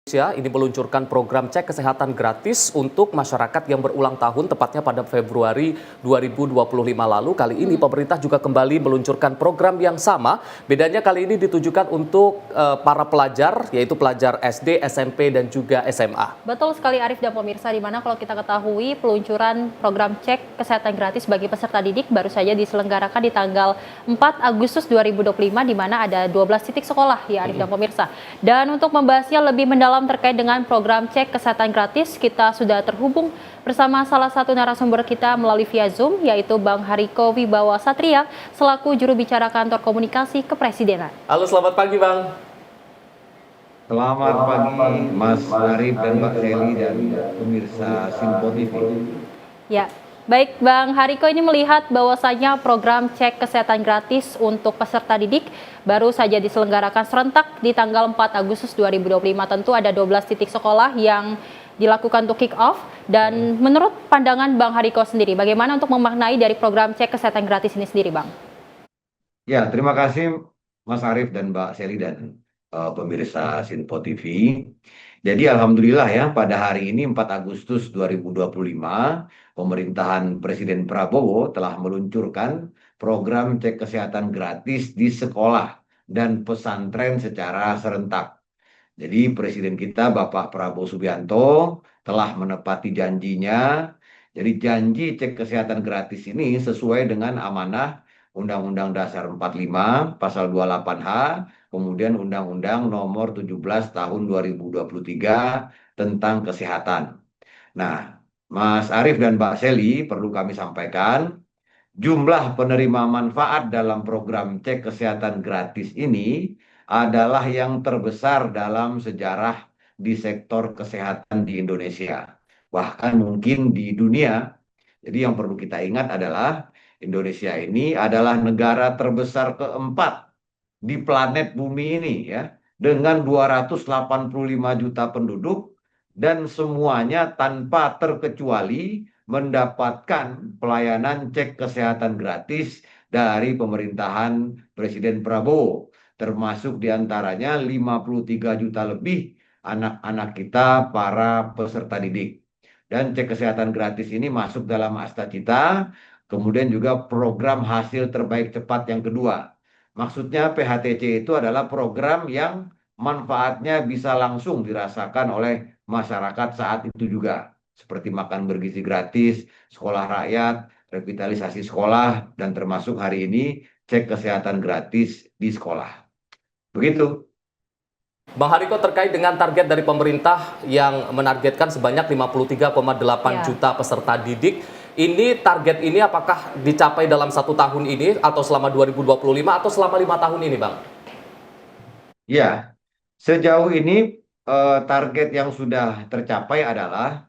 Indonesia ini meluncurkan program cek kesehatan gratis untuk masyarakat yang berulang tahun, tepatnya pada Februari 2025 lalu. Kali ini pemerintah juga kembali meluncurkan program yang sama. Bedanya kali ini ditujukan untuk para pelajar, yaitu pelajar SD, SMP, dan juga SMA. Betul sekali Arif dan pemirsa, di mana kalau kita ketahui peluncuran program cek kesehatan gratis bagi peserta didik baru saja diselenggarakan di tanggal 4 Agustus 2025, di mana ada 12 titik sekolah ya Arif dan pemirsa. Dan untuk membahasnya lebih mendalam terkait dengan program cek kesehatan gratis, kita sudah terhubung bersama salah satu narasumber kita melalui via Zoom, yaitu Bang Hariko Wibawa Satria, selaku juru bicara kantor komunikasi kepresidenan. Halo, selamat pagi Bang. Selamat pagi Mas Arif dan Mbak Seli dan pemirsa Simpo TV. Ya, baik Bang Hariko, ini melihat bahwasanya program cek kesehatan gratis untuk peserta didik baru saja diselenggarakan serentak di tanggal 4 Agustus 2025. Tentu ada 12 titik sekolah yang dilakukan untuk kick off. Dan menurut pandangan Bang Hariko sendiri, bagaimana untuk memaknai dari program cek kesehatan gratis ini sendiri, Bang? Ya, terima kasih Mas Arif dan Mbak Seli dan pemirsa Simpo TV. Jadi alhamdulillah ya, pada hari ini 4 Agustus 2025, pemerintahan Presiden Prabowo telah meluncurkan program cek kesehatan gratis di sekolah dan pesantren secara serentak. Jadi Presiden kita Bapak Prabowo Subianto telah menepati janjinya. Jadi janji cek kesehatan gratis ini sesuai dengan amanah Undang-Undang Dasar 45 Pasal 28H, kemudian Undang-Undang Nomor 17 Tahun 2023 tentang kesehatan. Nah, Mas Arif dan Mbak Seli, perlu kami sampaikan, jumlah penerima manfaat dalam program cek kesehatan gratis ini adalah yang terbesar dalam sejarah di sektor kesehatan di Indonesia, bahkan mungkin di dunia. Jadi yang perlu kita ingat adalah Indonesia ini adalah negara terbesar keempat di planet bumi ini ya, dengan 285 juta penduduk, dan semuanya tanpa terkecuali mendapatkan pelayanan cek kesehatan gratis dari pemerintahan Presiden Prabowo, termasuk diantaranya 53 juta lebih anak-anak kita para peserta didik. Dan cek kesehatan gratis ini masuk dalam Asta Cita, kemudian juga program hasil terbaik cepat yang kedua. Maksudnya PHTC itu adalah program yang manfaatnya bisa langsung dirasakan oleh masyarakat saat itu juga. Seperti makan bergizi gratis, sekolah rakyat, revitalisasi sekolah, dan termasuk hari ini cek kesehatan gratis di sekolah. Begitu. Bang Hariko, terkait dengan target dari pemerintah yang menargetkan sebanyak 53,8 juta peserta didik, ini target ini apakah dicapai dalam 1 tahun ini atau selama 2025 atau selama 5 tahun ini, Bang? Ya, sejauh ini target yang sudah tercapai adalah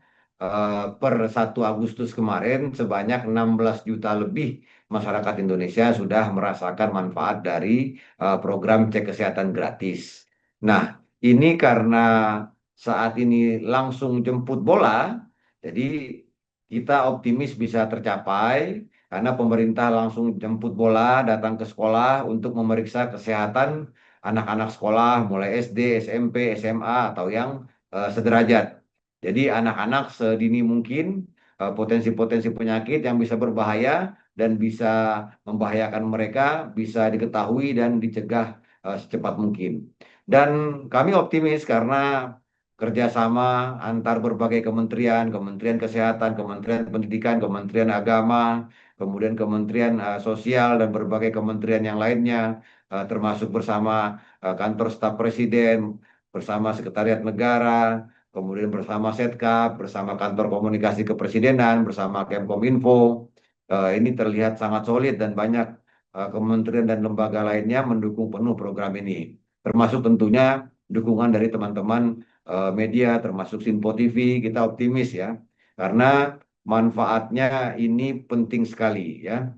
per 1 Agustus kemarin sebanyak 16 juta lebih masyarakat Indonesia sudah merasakan manfaat dari program cek kesehatan gratis. Nah, ini karena saat ini langsung jemput bola, jadi kita optimis bisa tercapai karena pemerintah langsung jemput bola, datang ke sekolah untuk memeriksa kesehatan anak-anak sekolah mulai SD, SMP, SMA atau yang sederajat. Jadi anak-anak sedini mungkin potensi-potensi penyakit yang bisa berbahaya dan bisa membahayakan mereka bisa diketahui dan dicegah secepat mungkin. Dan kami optimis karena kerjasama antar berbagai kementerian, Kementerian Kesehatan, Kementerian Pendidikan, Kementerian Agama, kemudian Kementerian Sosial dan berbagai kementerian yang lainnya, termasuk bersama kantor staf presiden, bersama sekretariat negara, kemudian bersama Setkap, bersama kantor komunikasi kepresidenan, bersama Kemkominfo. Ini terlihat sangat solid dan banyak kementerian dan lembaga lainnya mendukung penuh program ini. Termasuk tentunya dukungan dari teman-teman media, termasuk Simpo TV. Kita optimis ya, karena manfaatnya ini penting sekali ya.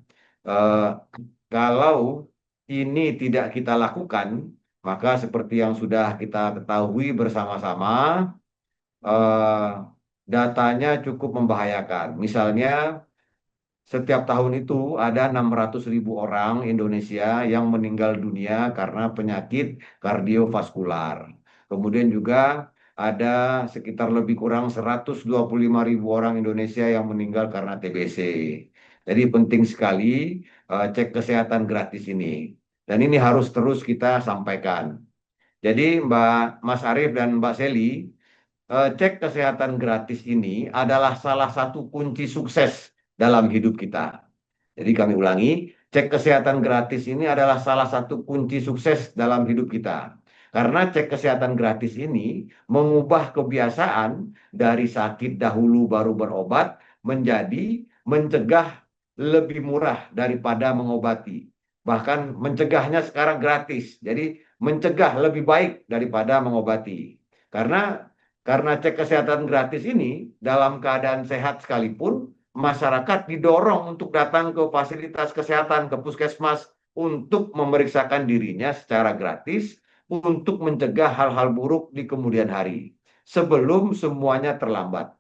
Kalau ini tidak kita lakukan, maka seperti yang sudah kita ketahui bersama-sama, datanya cukup membahayakan. Misalnya, setiap tahun itu ada 600.000 orang Indonesia yang meninggal dunia karena penyakit kardiovaskular. Kemudian juga ada sekitar lebih kurang 125.000 orang Indonesia yang meninggal karena TBC. Jadi penting sekali cek kesehatan gratis ini. Dan ini harus terus kita sampaikan. Jadi Mas Arief dan Mbak Seli, cek kesehatan gratis ini adalah salah satu kunci sukses dalam hidup kita. Jadi kami ulangi, cek kesehatan gratis ini adalah salah satu kunci sukses dalam hidup kita. Karena cek kesehatan gratis ini mengubah kebiasaan dari sakit dahulu baru berobat menjadi mencegah lebih murah daripada mengobati. Bahkan mencegahnya sekarang gratis. Jadi mencegah lebih baik daripada mengobati. Karena cek kesehatan gratis ini dalam keadaan sehat sekalipun masyarakat didorong untuk datang ke fasilitas kesehatan, ke puskesmas untuk memeriksakan dirinya secara gratis untuk mencegah hal-hal buruk di kemudian hari sebelum semuanya terlambat.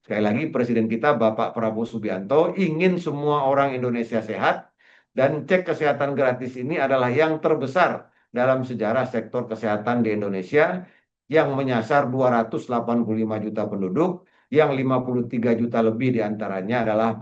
Sekali lagi Presiden kita Bapak Prabowo Subianto ingin semua orang Indonesia sehat dan cek kesehatan gratis ini adalah yang terbesar dalam sejarah sektor kesehatan di Indonesia yang menyasar 285 juta penduduk, yang 53 juta lebih diantaranya adalah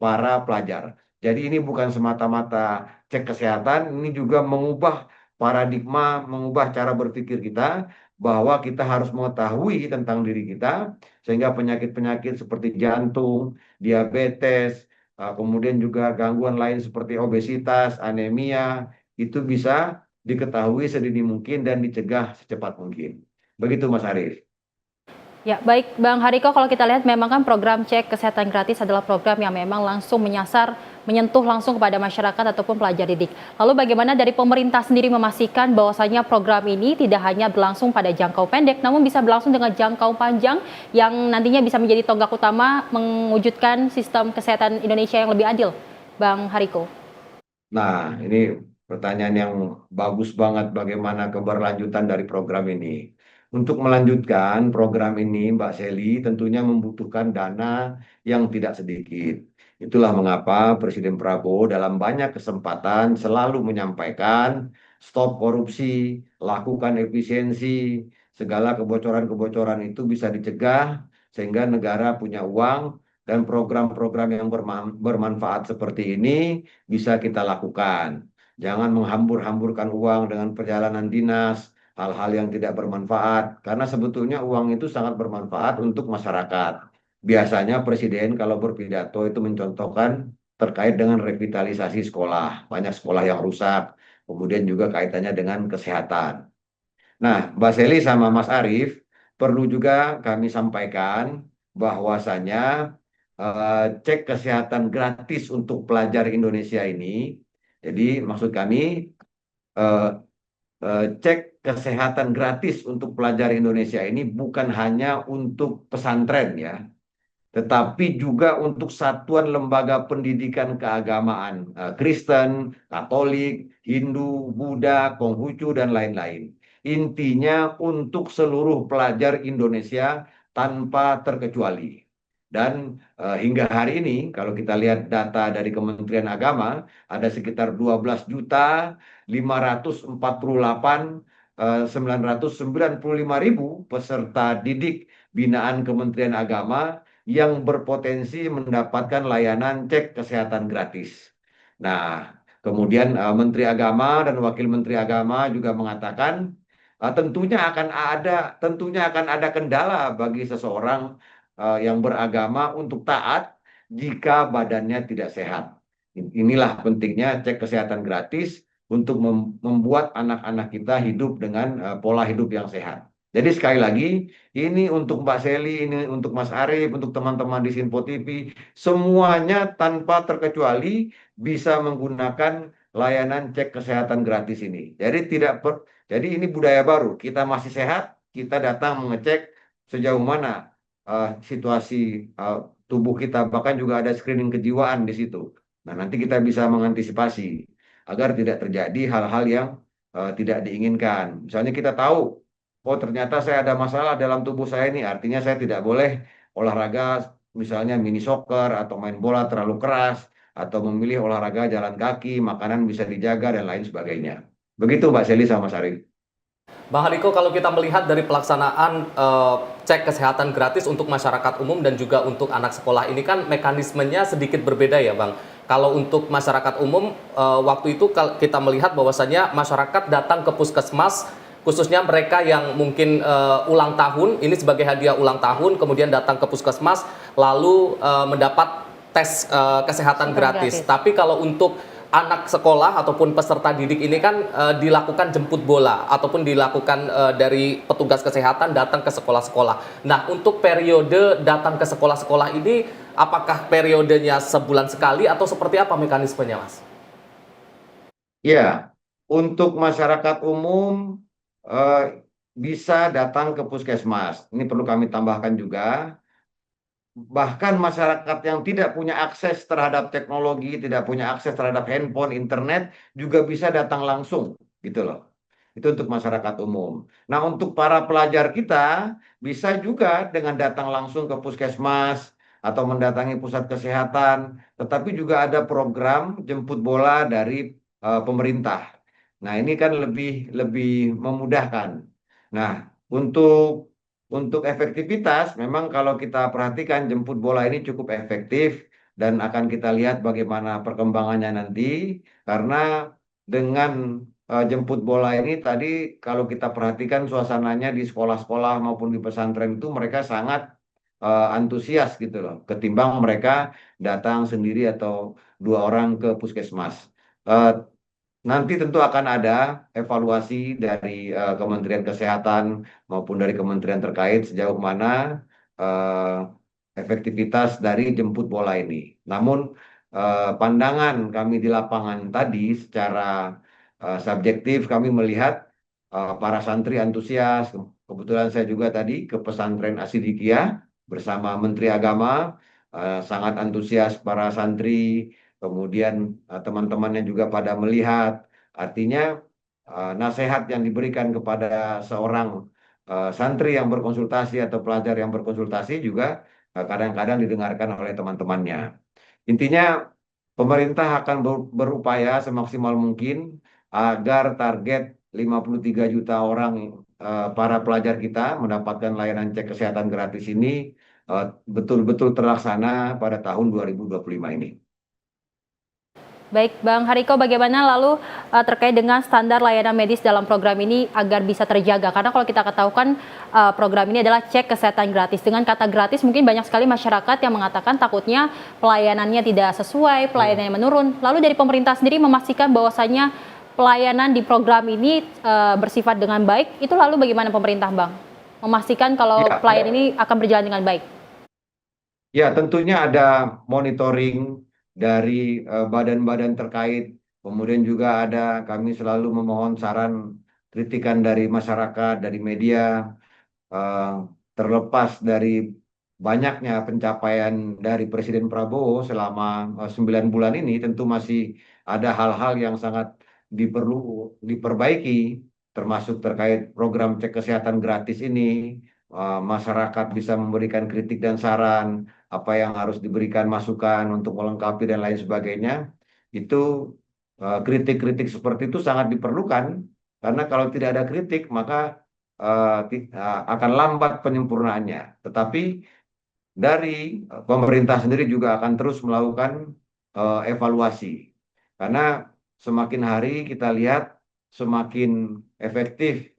para pelajar. Jadi ini bukan semata-mata cek kesehatan, ini juga mengubah paradigma, mengubah cara berpikir kita, bahwa kita harus mengetahui tentang diri kita, sehingga penyakit-penyakit seperti jantung, diabetes, kemudian juga gangguan lain seperti obesitas, anemia, itu bisa diketahui sedini mungkin dan dicegah secepat mungkin. Begitu Mas Arief. Ya, baik Bang Hariko, kalau kita lihat memang kan program cek kesehatan gratis adalah program yang memang langsung menyentuh langsung kepada masyarakat ataupun pelajar didik. Lalu bagaimana dari pemerintah sendiri memastikan bahwasanya program ini tidak hanya berlangsung pada jangkau pendek, namun bisa berlangsung dengan jangkau panjang yang nantinya bisa menjadi tonggak utama mewujudkan sistem kesehatan Indonesia yang lebih adil, Bang Hariko? Nah, ini pertanyaan yang bagus banget bagaimana keberlanjutan dari program ini. Untuk melanjutkan program ini, Mbak Seli, tentunya membutuhkan dana yang tidak sedikit. Itulah mengapa Presiden Prabowo dalam banyak kesempatan selalu menyampaikan stop korupsi, lakukan efisiensi, segala kebocoran-kebocoran itu bisa dicegah sehingga negara punya uang dan program-program yang bermanfaat seperti ini bisa kita lakukan. Jangan menghambur-hamburkan uang dengan perjalanan dinas, hal-hal yang tidak bermanfaat, karena sebetulnya uang itu sangat bermanfaat untuk masyarakat. Biasanya Presiden kalau berpidato itu mencontohkan terkait dengan revitalisasi sekolah, banyak sekolah yang rusak, kemudian juga kaitannya dengan kesehatan. Nah, Mbak Seli sama Mas Arief, perlu juga kami sampaikan bahwasanya cek kesehatan gratis untuk pelajar Indonesia ini, jadi maksud kami eh, cek kesehatan gratis untuk pelajar Indonesia ini bukan hanya untuk pesantren ya, tetapi juga untuk satuan lembaga pendidikan keagamaan Kristen, Katolik, Hindu, Buddha, Konghucu, dan lain-lain. Intinya untuk seluruh pelajar Indonesia tanpa terkecuali. Dan hingga hari ini, kalau kita lihat data dari Kementerian Agama, ada sekitar 12.548.995.000 peserta didik binaan Kementerian Agama yang berpotensi mendapatkan layanan cek kesehatan gratis. Nah, kemudian Menteri Agama dan Wakil Menteri Agama juga mengatakan tentunya akan ada kendala bagi seseorang yang beragama untuk taat jika badannya tidak sehat. Inilah pentingnya cek kesehatan gratis untuk membuat anak-anak kita hidup dengan pola hidup yang sehat. Jadi sekali lagi, ini untuk Mbak Seli, ini untuk Mas Arief, untuk teman-teman di Sinpo TV, semuanya tanpa terkecuali bisa menggunakan layanan cek kesehatan gratis ini. Jadi ini budaya baru. Kita masih sehat, kita datang mengecek sejauh mana situasi tubuh kita, bahkan juga ada screening kejiwaan di situ. Nah, nanti kita bisa mengantisipasi agar tidak terjadi hal-hal yang tidak diinginkan. Misalnya kita tahu, oh ternyata saya ada masalah dalam tubuh saya ini, artinya saya tidak boleh olahraga misalnya mini soccer atau main bola terlalu keras, atau memilih olahraga jalan kaki, makanan bisa dijaga dan lain sebagainya. Begitu Mbak Seli sama Mas Arief. Bang Hariko, kalau kita melihat dari pelaksanaan cek kesehatan gratis untuk masyarakat umum dan juga untuk anak sekolah ini kan mekanismenya sedikit berbeda ya Bang. Kalau untuk masyarakat umum, waktu itu kita melihat bahwasannya masyarakat datang ke puskesmas, khususnya mereka yang mungkin ulang tahun, ini sebagai hadiah ulang tahun, kemudian datang ke puskesmas, lalu mendapat tes kesehatan gratis. Tapi kalau untuk anak sekolah ataupun peserta didik ini kan dilakukan jemput bola ataupun dilakukan dari petugas kesehatan datang ke sekolah-sekolah. Nah, untuk periode datang ke sekolah-sekolah ini, apakah periodenya sebulan sekali atau seperti apa mekanismenya, Mas? Ya, untuk masyarakat umum bisa datang ke puskesmas. Ini perlu kami tambahkan juga. Bahkan masyarakat yang tidak punya akses terhadap teknologi, tidak punya akses terhadap handphone, internet, juga bisa datang langsung, gitu loh. Itu untuk masyarakat umum. Nah, untuk para pelajar kita, bisa juga dengan datang langsung ke puskesmas atau mendatangi pusat kesehatan, tetapi juga ada program jemput bola dari pemerintah. Nah, ini kan lebih lebih memudahkan. Nah, untuk efektivitas, memang kalau kita perhatikan jemput bola ini cukup efektif dan akan kita lihat bagaimana perkembangannya nanti, karena dengan jemput bola ini tadi kalau kita perhatikan suasananya di sekolah-sekolah maupun di pesantren itu mereka sangat antusias gitu loh, ketimbang mereka datang sendiri atau dua orang ke puskesmas. Eh, Nanti tentu akan ada evaluasi dari Kementerian Kesehatan maupun dari kementerian terkait sejauh mana eh, efektivitas dari jemput bola ini. Namun pandangan kami di lapangan tadi secara subjektif kami melihat para santri antusias. Kebetulan saya juga tadi ke pesantren Asidikia bersama Menteri Agama, sangat antusias para santri. Kemudian teman-temannya juga pada melihat, artinya nasihat yang diberikan kepada seorang santri yang berkonsultasi atau pelajar yang berkonsultasi juga kadang-kadang didengarkan oleh teman-temannya. Intinya pemerintah akan berupaya semaksimal mungkin agar target 53 juta orang para pelajar kita mendapatkan layanan cek kesehatan gratis ini betul-betul terlaksana pada tahun 2025 ini. Baik, Bang Hariko, bagaimana lalu terkait dengan standar layanan medis dalam program ini agar bisa terjaga? Karena kalau kita ketahukan program ini adalah cek kesehatan gratis. Dengan kata gratis mungkin banyak sekali masyarakat yang mengatakan takutnya pelayanannya tidak sesuai, pelayanannya menurun. Lalu dari pemerintah sendiri memastikan bahwasannya pelayanan di program ini bersifat dengan baik. Itu lalu bagaimana pemerintah, Bang? Memastikan kalau Ya, pelayanan ini akan berjalan dengan baik. ya, tentunya ada monitoring dari badan-badan terkait. Kemudian juga ada kami selalu memohon saran kritikan dari masyarakat, dari media, eh, terlepas dari banyaknya pencapaian dari Presiden Prabowo selama 9 bulan ini, tentu masih ada hal-hal yang sangat diperbaiki, termasuk terkait program cek kesehatan gratis ini. Masyarakat bisa memberikan kritik dan saran, apa yang harus diberikan masukan untuk melengkapi dan lain sebagainya. Itu kritik-kritik seperti itu sangat diperlukan, karena kalau tidak ada kritik, maka akan lambat penyempurnaannya. Tetapi dari pemerintah sendiri juga akan terus melakukan evaluasi. Karena semakin hari kita lihat semakin efektif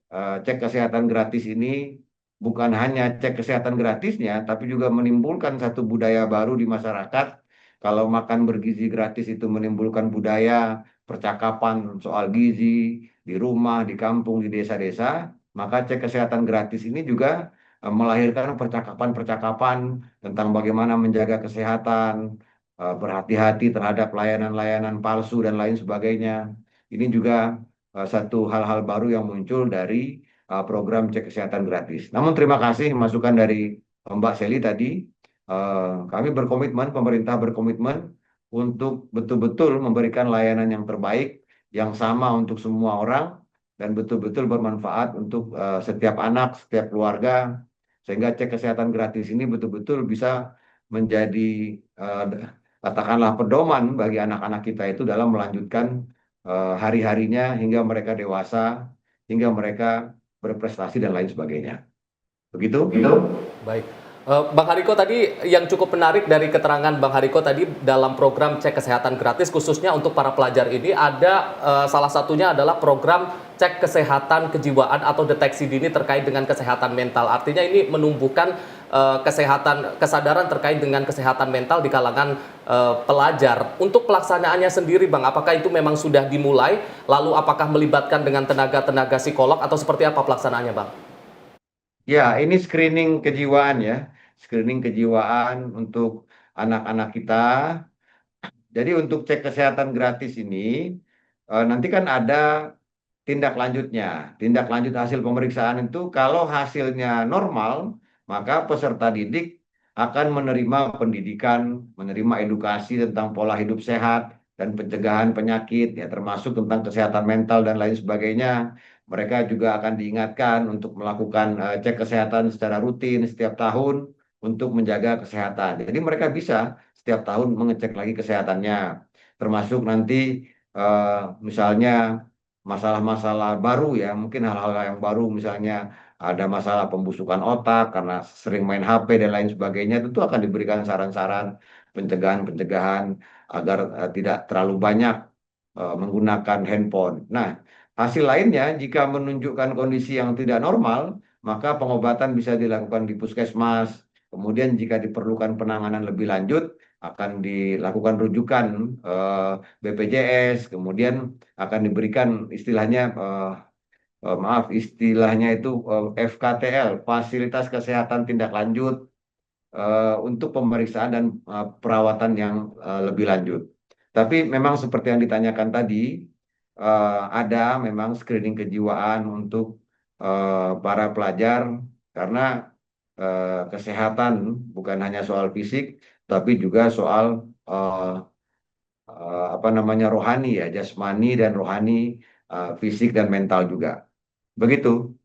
cek kesehatan gratis ini, bukan hanya cek kesehatan gratisnya, tapi juga menimbulkan satu budaya baru di masyarakat. Kalau makan bergizi gratis itu menimbulkan budaya percakapan soal gizi di rumah, di kampung, di desa-desa, maka cek kesehatan gratis ini juga melahirkan percakapan-percakapan tentang bagaimana menjaga kesehatan, berhati-hati terhadap layanan-layanan palsu dan lain sebagainya. Ini juga satu hal-hal baru yang muncul dari program cek kesehatan gratis. Namun terima kasih masukan dari Mbak Seli tadi. Kami berkomitmen, pemerintah berkomitmen untuk betul-betul memberikan layanan yang terbaik, yang sama untuk semua orang, dan betul-betul bermanfaat untuk setiap anak, setiap keluarga, sehingga cek kesehatan gratis ini betul-betul bisa menjadi katakanlah pedoman bagi anak-anak kita itu dalam melanjutkan hari-harinya hingga mereka dewasa, hingga mereka berprestasi dan lain sebagainya. Begitu? Baik. Bang Hariko tadi yang cukup menarik dari keterangan Bang Hariko tadi dalam program cek kesehatan gratis khususnya untuk para pelajar ini ada salah satunya adalah program cek kesehatan kejiwaan atau deteksi dini terkait dengan kesehatan mental. Artinya ini menumbuhkan kesadaran terkait dengan kesehatan mental di kalangan pelajar. Untuk pelaksanaannya sendiri Bang, apakah itu memang sudah dimulai? Lalu apakah melibatkan dengan tenaga-tenaga psikolog atau seperti apa pelaksanaannya Bang? Ya, ini screening kejiwaan ya. Screening kejiwaan untuk anak-anak kita. Jadi untuk cek kesehatan gratis ini, nanti kan ada tindak lanjutnya. Tindak lanjut hasil pemeriksaan itu kalau hasilnya normal, maka peserta didik akan menerima pendidikan, menerima edukasi tentang pola hidup sehat dan pencegahan penyakit, ya termasuk tentang kesehatan mental dan lain sebagainya. Mereka juga akan diingatkan untuk melakukan cek kesehatan secara rutin setiap tahun untuk menjaga kesehatan. Jadi mereka bisa setiap tahun mengecek lagi kesehatannya, termasuk nanti misalnya masalah-masalah baru ya, mungkin hal-hal yang baru misalnya ada masalah pembusukan otak karena sering main HP dan lain sebagainya, tentu akan diberikan saran-saran pencegahan-pencegahan agar tidak terlalu banyak menggunakan handphone. Nah, hasil lainnya jika menunjukkan kondisi yang tidak normal, maka pengobatan bisa dilakukan di puskesmas. Kemudian jika diperlukan penanganan lebih lanjut, akan dilakukan rujukan BPJS, kemudian akan diberikan istilahnya istilahnya itu FKTL, fasilitas kesehatan tindak lanjut untuk pemeriksaan dan perawatan yang lebih lanjut. Tapi memang seperti yang ditanyakan tadi, ada memang screening kejiwaan untuk para pelajar karena kesehatan bukan hanya soal fisik, tapi juga soal apa namanya rohani ya, jasmani dan rohani, fisik dan mental juga. Begitu,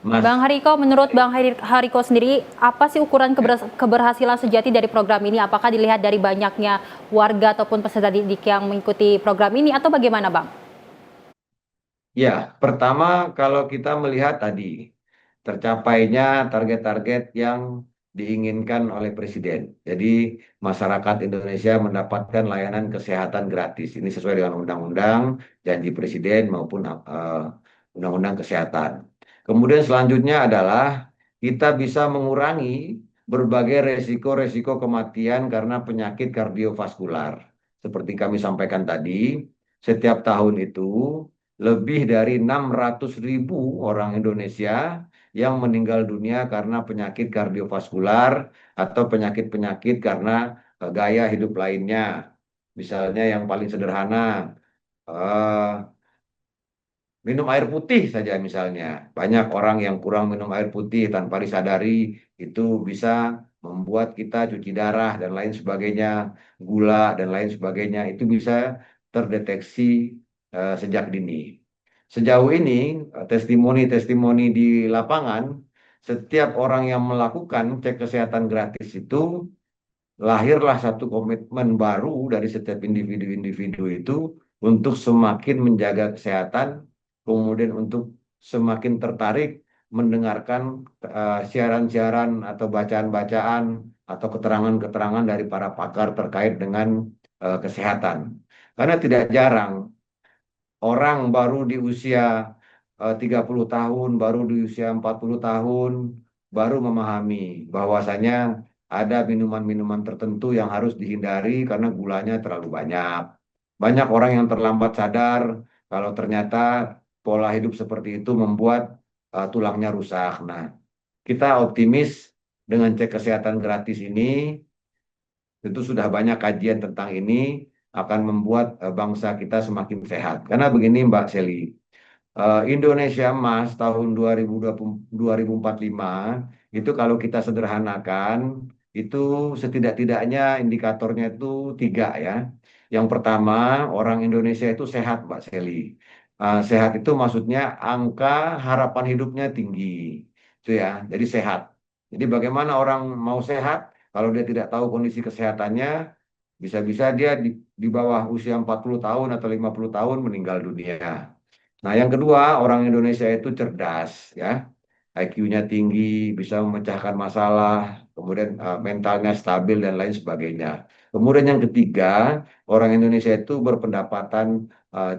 Mas. Bang Hariko, menurut Bang Hariko sendiri, apa sih ukuran keberhasilan sejati dari program ini? Apakah dilihat dari banyaknya warga ataupun peserta didik yang mengikuti program ini atau bagaimana Bang? Ya, pertama kalau kita melihat tadi tercapainya target-target yang diinginkan oleh Presiden. Jadi masyarakat Indonesia mendapatkan layanan kesehatan gratis. Ini sesuai dengan undang-undang, janji Presiden maupun undang-undang kesehatan. Kemudian selanjutnya adalah kita bisa mengurangi berbagai resiko-resiko kematian karena penyakit kardiovaskular. Seperti kami sampaikan tadi, setiap tahun itu lebih dari 600.000 orang Indonesia yang meninggal dunia karena penyakit kardiovaskular atau penyakit-penyakit karena gaya hidup lainnya. Misalnya yang paling sederhana, eh, minum air putih saja misalnya. Banyak orang yang kurang minum air putih tanpa disadari itu bisa membuat kita cuci darah dan lain sebagainya, gula dan lain sebagainya itu bisa terdeteksi sejak dini. Sejauh ini testimoni-testimoni di lapangan, setiap orang yang melakukan cek kesehatan gratis itu lahirlah satu komitmen baru dari setiap individu-individu itu untuk semakin menjaga kesehatan, kemudian untuk semakin tertarik mendengarkan siaran-siaran atau bacaan-bacaan atau keterangan-keterangan dari para pakar terkait dengan kesehatan. Karena tidak jarang orang baru di usia 30 tahun, baru di usia 40 tahun, baru memahami bahwasanya ada minuman-minuman tertentu yang harus dihindari karena gulanya terlalu banyak. Banyak orang yang terlambat sadar kalau ternyata pola hidup seperti itu membuat tulangnya rusak. Nah, kita optimis dengan cek kesehatan gratis ini, tentu sudah banyak kajian tentang ini akan membuat bangsa kita semakin sehat. Karena begini Mbak Seli, Indonesia Emas tahun 2020, 2045 itu kalau kita sederhanakan itu setidak-tidaknya indikatornya itu tiga ya. Yang pertama orang Indonesia itu sehat Mbak Seli. Sehat itu maksudnya angka harapan hidupnya tinggi. Itu ya, jadi sehat. Jadi bagaimana orang mau sehat kalau dia tidak tahu kondisi kesehatannya, bisa-bisa dia di bawah usia 40 tahun atau 50 tahun meninggal dunia. Nah, yang kedua, orang Indonesia itu cerdas, ya. IQ-nya tinggi, bisa memecahkan masalah, kemudian mentalnya stabil dan lain sebagainya. Kemudian yang ketiga, orang Indonesia itu berpendapatan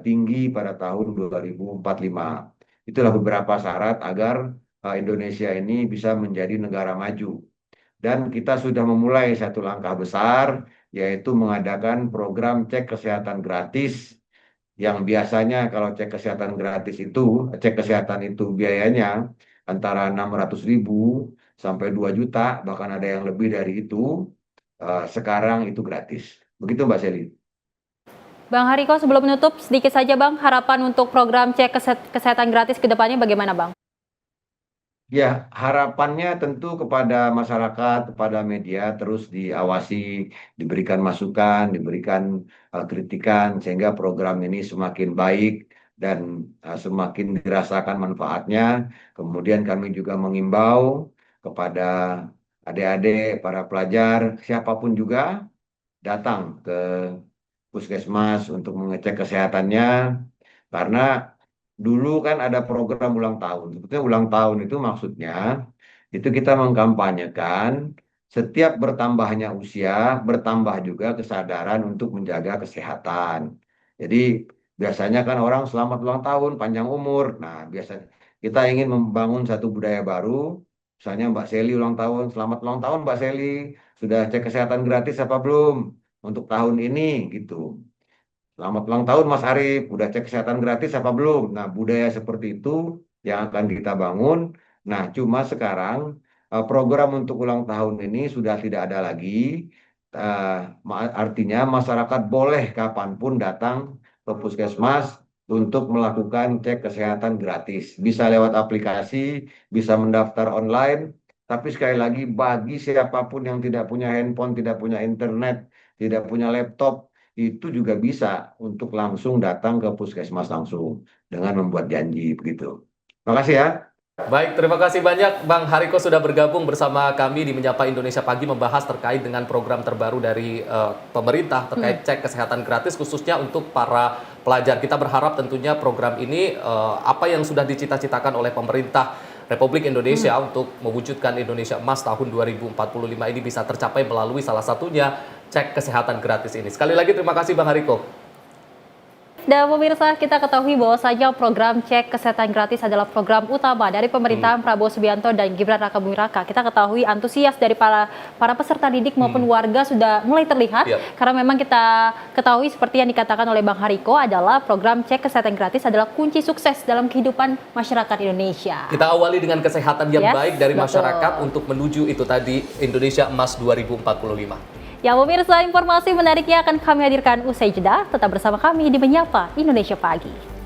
tinggi pada tahun 2045. Itulah beberapa syarat agar Indonesia ini bisa menjadi negara maju. Dan kita sudah memulai satu langkah besar, yaitu mengadakan program cek kesehatan gratis yang biasanya kalau cek kesehatan itu biayanya antara 600.000 sampai 2 juta, bahkan ada yang lebih dari itu, sekarang itu gratis. Begitu Mbak Seli. Bang Hariko, sebelum menutup, sedikit saja Bang, harapan untuk program cek kesehatan gratis ke depannya bagaimana Bang? Ya, harapannya tentu kepada masyarakat, kepada media terus diawasi, diberikan masukan, diberikan kritikan sehingga program ini semakin baik dan semakin dirasakan manfaatnya. Kemudian kami juga mengimbau kepada adik-adik, para pelajar, siapapun juga datang ke puskesmas untuk mengecek kesehatannya karena dulu kan ada program ulang tahun. Sebetulnya ulang tahun itu maksudnya itu kita mengkampanyekan setiap bertambahnya usia, bertambah juga kesadaran untuk menjaga kesehatan. Jadi biasanya kan orang selamat ulang tahun, panjang umur. Nah, biasanya kita ingin membangun satu budaya baru. Misalnya Mbak Seli ulang tahun, selamat ulang tahun Mbak Seli. Sudah cek kesehatan gratis apa belum untuk tahun ini gitu. Selamat ulang tahun Mas Arief, udah cek kesehatan gratis apa belum? Nah, budaya seperti itu yang akan kita bangun. Nah, cuma sekarang program untuk ulang tahun ini sudah tidak ada lagi. Artinya masyarakat boleh kapanpun datang ke puskesmas untuk melakukan cek kesehatan gratis. Bisa lewat aplikasi, bisa mendaftar online. Tapi sekali lagi bagi siapapun yang tidak punya handphone, tidak punya internet, tidak punya laptop, itu juga bisa untuk langsung datang ke puskesmas langsung dengan membuat janji begitu. Terima kasih ya. Baik, terima kasih banyak Bang Hariko sudah bergabung bersama kami di Menyapa Indonesia Pagi membahas terkait dengan program terbaru dari pemerintah terkait cek kesehatan gratis khususnya untuk para pelajar. Kita berharap tentunya program ini apa yang sudah dicita-citakan oleh pemerintah Republik Indonesia untuk mewujudkan Indonesia Emas tahun 2045 ini bisa tercapai melalui salah satunya cek kesehatan gratis ini. Sekali lagi terima kasih Bang Hariko. Dan pemirsa, kita ketahui bahwasanya program cek kesehatan gratis adalah program utama dari pemerintahan Prabowo Subianto dan Gibran Rakabuming Raka. Kita ketahui antusias dari para peserta didik maupun warga sudah mulai terlihat karena memang kita ketahui seperti yang dikatakan oleh Bang Hariko adalah program cek kesehatan gratis adalah kunci sukses dalam kehidupan masyarakat Indonesia. Kita awali dengan kesehatan yang baik dari betul. masyarakat untuk menuju itu tadi Indonesia Emas 2045. Ya pemirsa, informasi menariknya akan kami hadirkan usai jeda. Tetap bersama kami di Menyapa Indonesia Pagi.